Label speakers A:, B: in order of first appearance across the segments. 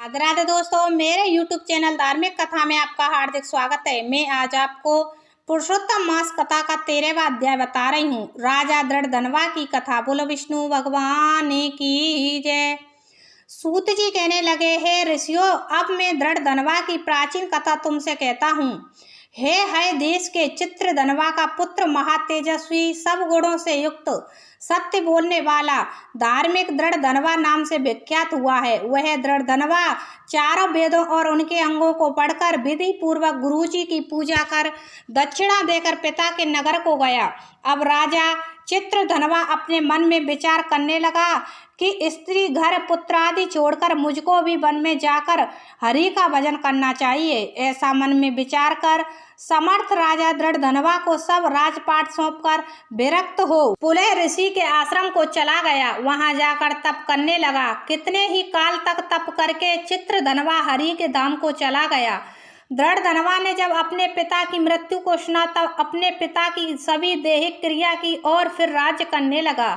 A: राधे राधे दोस्तों, मेरे YouTube channel धार्मिक कथा में आपका हार्दिक स्वागत है। मैं आज आपको पुरुषोत्तम मास कथा का 13वां अध्याय बता रही हूँ। राजा दृढ़धनवा की कथा। बोलो विष्णु भगवान की जय। सूत जी कहने लगे, हे ऋषियों, अब मैं दृढ़धनवा की प्राचीन कथा तुमसे कहता हूँ। है देश के चित्रधनवा का पुत्र, महातेजस्वी, सब गुणों से युक्त, सत्य बोलने वाला, धार्मिक दृढ़धनवा नाम से विख्यात हुआ है। वह दृढ़धनवा चारों वेदों और उनके अंगों को पढ़कर विधि पूर्वक गुरुजी की पूजा कर दक्षिणा देकर पिता के नगर को गया। अब राजा चित्रधनवा अपने मन में विचार करने लगा कि स्त्री, घर, पुत्र आदि छोड़कर मुझको भी वन में जाकर हरि का भजन करना चाहिए। ऐसा मन में विचार कर समर्थ राजा दृढ़धनवा को सब राजपाट सौंपकर विरक्त हो पुलह ऋषि के आश्रम को चला गया। वहां जाकर तप करने लगा। कितने ही काल तक तप करके चित्रधनवा हरि के धाम को चला गया। दृढ़धनवा ने जब अपने पिता की मृत्यु को सुना तब अपने पिता की सभी दैहिक क्रिया की और फिर राज्य करने लगा।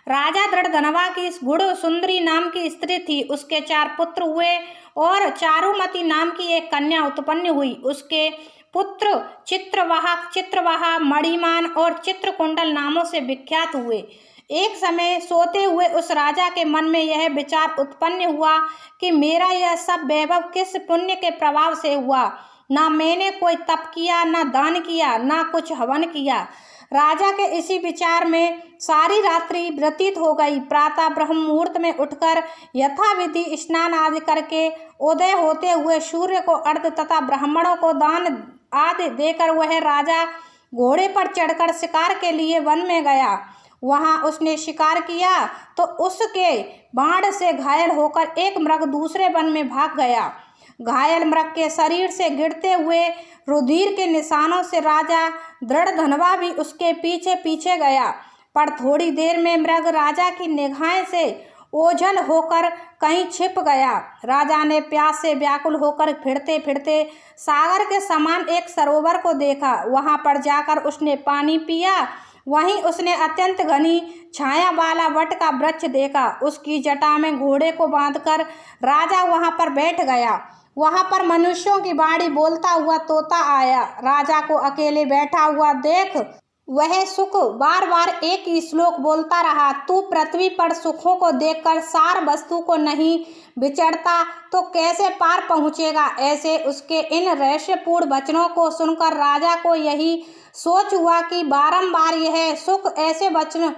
A: राजा दृढ़धनवा की गुण सुंदरी नाम की स्त्री थी। उसके 4 पुत्र हुए और चारुमती नाम की एक कन्या उत्पन्न हुई। उसके पुत्र चित्रवाहा, मणिमान और चित्रकुंडल नामों से विख्यात हुए। एक समय सोते हुए उस राजा के मन में यह विचार उत्पन्न हुआ कि मेरा यह सब वैभव किस पुण्य के प्रभाव से हुआ। ना मैंने कोई तप किया, ना दान किया, ना कुछ हवन किया। राजा के इसी विचार में सारी रात्रि व्यतीत हो गई। प्रातः ब्रह्म मुहूर्त में उठकर यथाविधि स्नान आदि करके उदय होते हुए सूर्य को अर्घ्य तथा ब्राह्मणों को दान आदि देकर वह राजा घोड़े पर चढ़कर शिकार के लिए वन में गया। वहां उसने शिकार किया तो उसके बाण से घायल होकर एक मृग दूसरे वन में भाग गया। घायल मृग के शरीर से गिरते हुए रुधिर के निशानों से राजा दृढ़धनवा भी उसके पीछे पीछे गया। पर थोड़ी देर में मृग राजा की निगाह से ओझल होकर कहीं छिप गया। राजा ने प्यास से व्याकुल होकर फिरते फिरते सागर के समान एक सरोवर को देखा। वहां पर जाकर उसने पानी पिया। वहीं उसने अत्यंत घनी छाया वाला वट का वृक्ष देखा। उसकी जटा में घोड़े को बांधकर राजा वहां पर बैठ गया। वहां पर मनुष्यों की वाणी बोलता हुआ तोता आया। राजा को अकेले बैठा हुआ देख वह सुख बार बार एक ही श्लोक बोलता रहा, तू पृथ्वी पर सुखों को देखकर सार वस्तु को नहीं विचरता तो कैसे पार पहुँचेगा। ऐसे उसके इन रहस्यपूर्ण वचनों को सुनकर राजा को यही सोच हुआ कि बारंबार यह सुख ऐसे वचन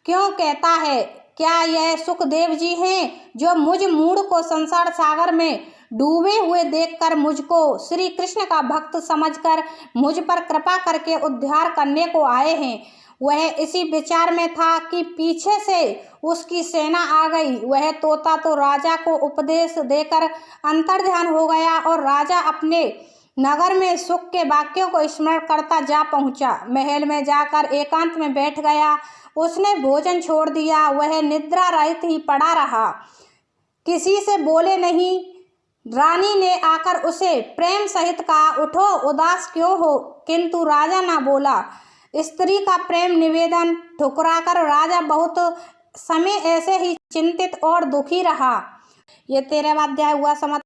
A: क्यों कहता है। क्या यह सुखदेव जी हैं जो मुझ मूढ़ को संसार सागर में डूबे हुए देखकर मुझको श्री कृष्ण का भक्त समझकर मुझ पर कृपा करके उद्धार करने को आए हैं। वह इसी विचार में था कि पीछे से उसकी सेना आ गई। वह तोता तो राजा को उपदेश देकर अंतर्ध्यान हो गया और राजा अपने नगर में सुख के वाक्यों को स्मरण करता जा पहुंचा। महल में जाकर एकांत में बैठ गया। उसने भोजन छोड़ दिया। वह निद्रा रहित ही पड़ा रहा, किसी से बोले नहीं। रानी ने आकर उसे प्रेम सहित कहा, उठो, उदास क्यों हो। किंतु राजा ना बोला। स्त्री का प्रेम निवेदन ठुकराकर राजा बहुत समय ऐसे ही चिंतित और दुखी रहा। ये 13वां अध्याय हुआ समाप्त।